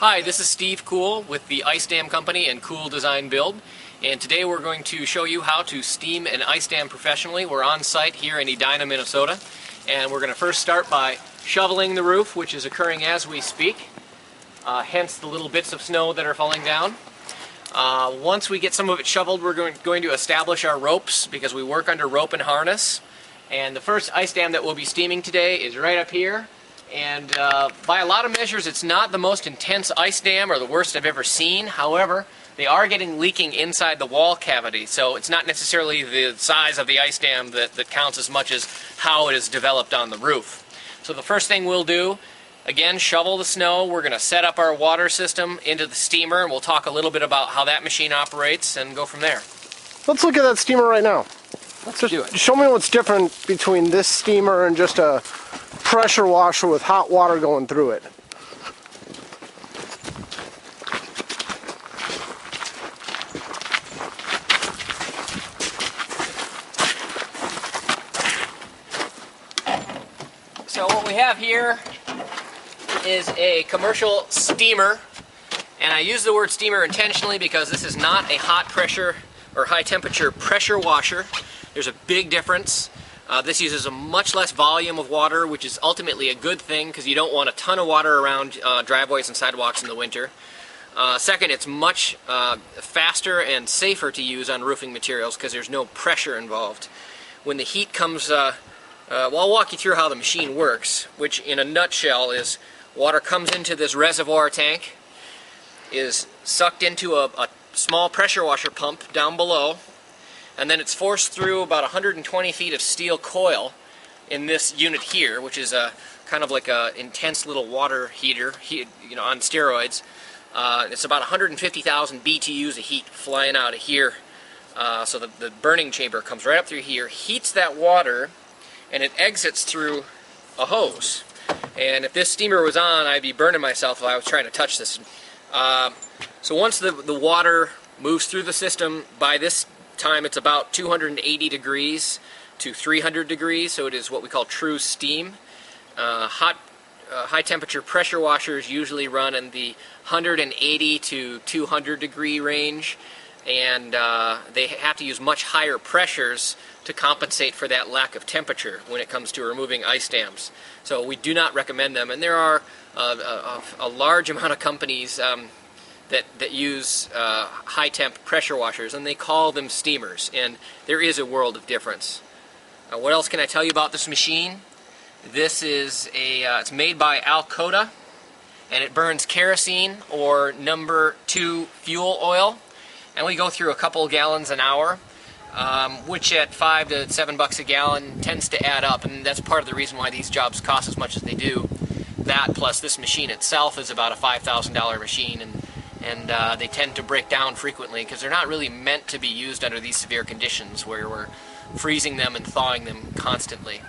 Hi, this is Steve Kuhl with the Ice Dam Company and Kuhl Design Build, and today we're going to show you how to steam an ice dam professionally. We're on site here in Edina, Minnesota, and we're going to first start by shoveling the roof, which is occurring as we speak, hence the little bits of snow that are falling down. Once we get some of it shoveled, we're going to establish our ropes because we work under rope and harness. And the first ice dam that we'll be steaming today is right up here. And by a lot of measures, it's not the most intense ice dam or the worst I've ever seen. However, they are getting leaking inside the wall cavity, so it's not necessarily the size of the ice dam that counts as much as how it is developed on the roof. So the first thing we'll do, again, shovel the snow. We're going to set up our water system into the steamer, and we'll talk a little bit about how that machine operates and go from there. Let's look at that steamer right now. Let's do it. Show me what's different between this steamer and just a pressure washer with hot water going through it. So what we have here is a commercial steamer, and I use the word steamer intentionally because this is not a hot pressure or high temperature pressure washer. There's a big difference. This uses a much less volume of water, which is ultimately a good thing because you don't want a ton of water around driveways and sidewalks in the winter. Second, it's much faster and safer to use on roofing materials because there's no pressure involved. When the heat comes, well, I'll walk you through how the machine works, which in a nutshell is water comes into this reservoir tank, is sucked into a small pressure washer pump down below, and then it's forced through about 120 feet of steel coil in this unit here, which is a kind of like a intense little water heater, on steroids. It's about 150,000 BTUs of heat flying out of here. So the burning chamber comes right up through here, heats that water, and it exits through a hose. And if this steamer was on, I'd be burning myself if I was trying to touch this. So once the water moves through the system, by this time it's about 280 degrees to 300 degrees, so it is what we call true steam. High temperature pressure washers usually run in the 180 to 200 degree range, and they have to use much higher pressures to compensate for that lack of temperature when it comes to removing ice dams. So we do not recommend them, and there are a large amount of companies that use high temp pressure washers, and they call them steamers, and there is a world of difference. What else can I tell you about this machine? This is it's made by Alcoa, and it burns kerosene or number 2 fuel oil, and we go through a couple gallons an hour, which at $5 to $7 a gallon tends to add up, and that's part of the reason why these jobs cost as much as they do. That plus this machine itself is about a $5,000 machine, and they tend to break down frequently because they're not really meant to be used under these severe conditions where we're freezing them and thawing them constantly.